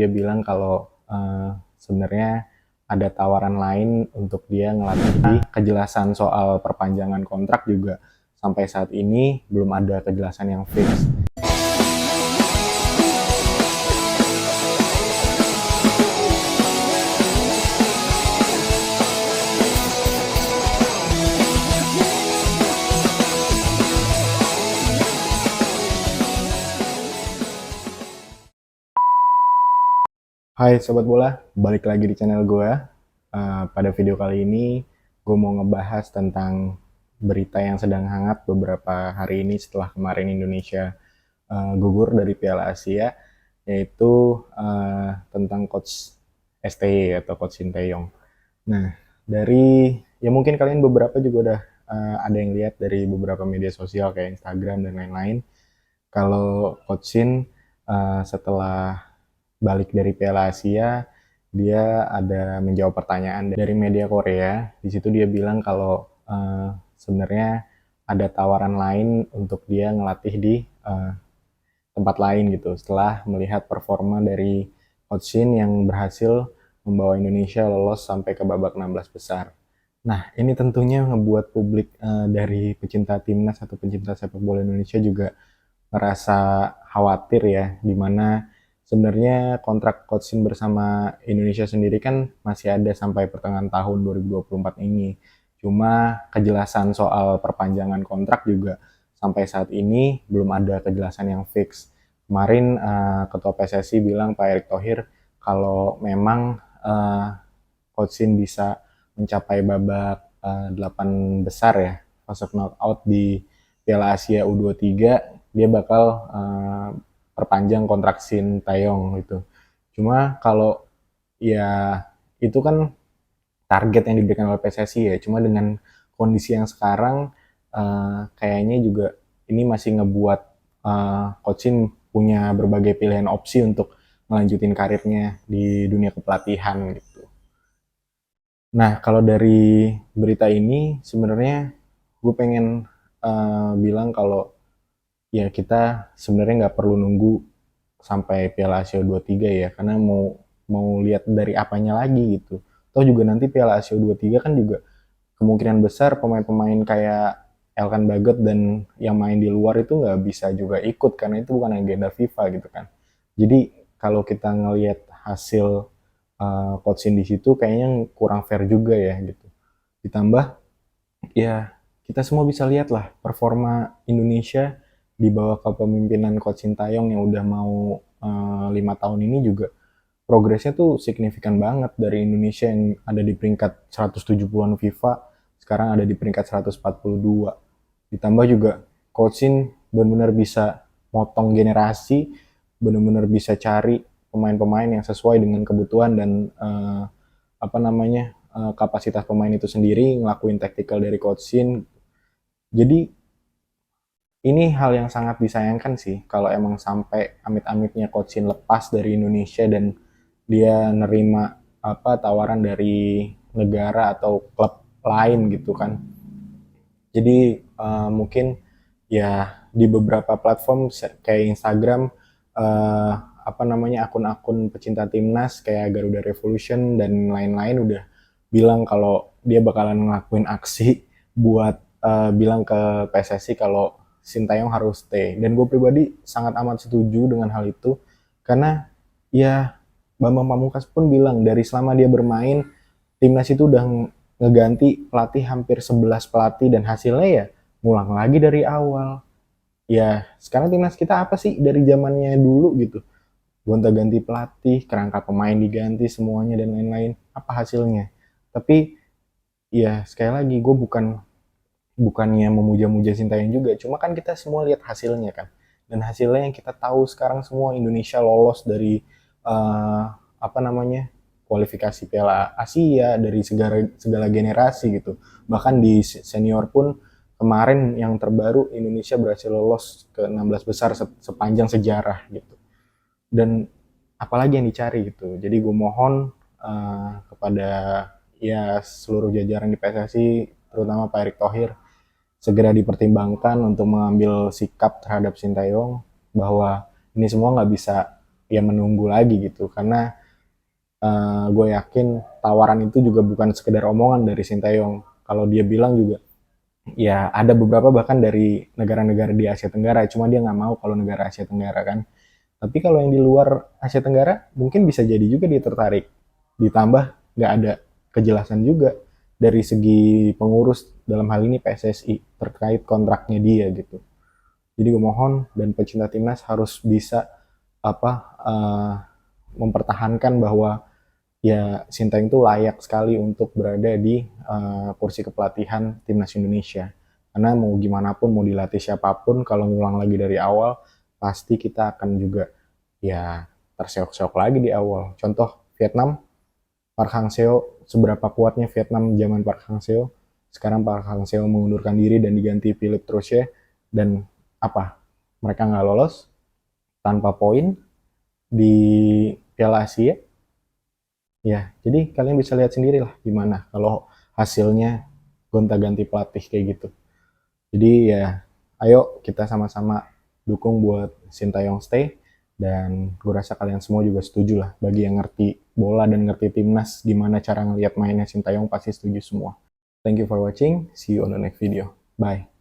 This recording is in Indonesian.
Dia bilang kalau sebenarnya ada tawaran lain untuk dia ngelatih di kejelasan soal perpanjangan kontrak juga sampai saat ini belum ada kejelasan yang fix. Hai Sobat Bola, balik lagi di channel gue. Pada video kali ini, gue mau ngebahas tentang berita yang sedang hangat beberapa hari ini setelah kemarin Indonesia gugur dari Piala Asia, yaitu tentang Coach STY atau Coach Sinteyong. Nah, ya mungkin kalian beberapa juga udah ada yang lihat dari beberapa media sosial kayak Instagram dan lain-lain. Kalau Coach Shin setelah balik dari Piala Asia, dia ada menjawab pertanyaan dari media Korea. Di situ dia bilang kalau sebenarnya ada tawaran lain untuk dia ngelatih di tempat lain gitu. Setelah melihat performa dari Coach Shin yang berhasil membawa Indonesia lolos sampai ke babak 16 besar. Nah, ini tentunya ngebuat publik dari pecinta timnas atau pecinta sepak bola Indonesia juga merasa khawatir ya, dimana sebenarnya kontrak Coach Shin bersama Indonesia sendiri kan masih ada sampai pertengahan tahun 2024 ini. Cuma kejelasan soal perpanjangan kontrak juga sampai saat ini belum ada kejelasan yang fix. Kemarin Ketua PSSI bilang Pak Erick Thohir kalau memang Coach Shin bisa mencapai babak 8 besar ya, masuk knockout di Piala Asia U23, dia bakal perpanjang kontrak Sinteyong gitu. Cuma kalau ya itu kan target yang diberikan oleh PSSI ya. Cuma dengan kondisi yang sekarang kayaknya juga ini masih ngebuat Coach Shin punya berbagai pilihan opsi untuk melanjutin karirnya di dunia kepelatihan gitu. Nah, kalau dari berita ini sebenarnya gue pengen bilang kalau ya kita sebenarnya nggak perlu nunggu sampai Piala Asia U23 ya, karena mau mau lihat dari apanya lagi gitu. Atau juga nanti Piala Asia U23 kan juga kemungkinan besar pemain-pemain kayak Elkan Bagot dan yang main di luar itu nggak bisa juga ikut karena itu bukan agenda FIFA gitu kan. Jadi kalau kita ngelihat hasil Coach Shin di situ kayaknya kurang fair juga ya gitu. Ditambah ya kita semua bisa lihat lah performa Indonesia di bawah kepemimpinan Coach Sintayong yang udah mau 5 tahun ini juga progresnya tuh signifikan banget dari Indonesia yang ada di peringkat 170-an FIFA sekarang ada di peringkat 142. Ditambah juga Coach Shin benar-benar bisa motong generasi, benar-benar bisa cari pemain-pemain yang sesuai dengan kebutuhan dan apa namanya kapasitas pemain itu sendiri, ngelakuin tactical dari Coach Shin. Jadi ini hal yang sangat disayangkan sih kalau emang sampai amit-amitnya Coach Shin lepas dari Indonesia dan dia nerima apa tawaran dari negara atau klub lain gitu kan. Jadi mungkin ya di beberapa platform kayak Instagram uh, apa namanya akun-akun pecinta timnas kayak Garuda Revolution dan lain-lain udah bilang kalau dia bakalan ngelakuin aksi buat bilang ke PSSI kalau Sintayong harus stay. Dan gue pribadi sangat amat setuju dengan hal itu karena ya Bambang Pamungkas pun bilang dari selama dia bermain timnas itu udah ngeganti pelatih hampir 11 pelatih dan hasilnya ya ngulang lagi dari awal. Ya, sekarang timnas kita apa sih dari zamannya dulu gitu? Gonta-ganti pelatih, kerangka pemain diganti semuanya dan lain-lain. Apa hasilnya? Tapi ya sekali lagi gue bukannya memuja-muja Sintayong juga, cuma kan kita semua lihat hasilnya kan. Dan hasilnya yang kita tahu sekarang semua Indonesia lolos dari apa namanya kualifikasi Piala Asia dari segala generasi gitu. Bahkan di senior pun kemarin yang terbaru Indonesia berhasil lolos ke 16 besar sepanjang sejarah gitu. Dan apalagi yang dicari gitu. Jadi gue mohon kepada ya seluruh jajaran di PSSI terutama Pak Erick Thohir segera dipertimbangkan untuk mengambil sikap terhadap Sintayong bahwa ini semua nggak bisa ya menunggu lagi gitu, karena gue yakin tawaran itu juga bukan sekedar omongan dari Sintayong. Kalau dia bilang juga, ya ada beberapa bahkan dari negara-negara di Asia Tenggara, cuma dia nggak mau kalau negara Asia Tenggara kan. Tapi kalau yang di luar Asia Tenggara mungkin bisa jadi juga dia tertarik. Ditambah nggak ada kejelasan juga dari segi pengurus dalam hal ini PSSI terkait kontraknya dia gitu. Jadi gue mohon dan pecinta timnas harus bisa apa uh, mempertahankan bahwa ya Sintayong itu layak sekali untuk berada di kursi kepelatihan timnas Indonesia. Karena mau gimana pun, mau dilatih siapapun, kalau ngulang lagi dari awal, pasti kita akan juga ya terseok-seok lagi di awal. Contoh Vietnam, Park Hang-seo, seberapa kuatnya Vietnam zaman Park Hang-seo, sekarang Park Hang-seo mengundurkan diri dan diganti Philip Trouche, dan apa? Mereka nggak lolos tanpa poin di Piala Asia. Ya, jadi kalian bisa lihat sendiri lah gimana kalau hasilnya gonta-ganti pelatih kayak gitu. Jadi ya, ayo kita sama-sama dukung buat Sintayong stay, dan gue rasa kalian semua juga setuju lah. Bagi yang ngerti bola dan ngerti timnas, gimana cara ngelihat mainnya Sintayong pasti setuju semua. Thank you for watching, see you on the next video. Bye.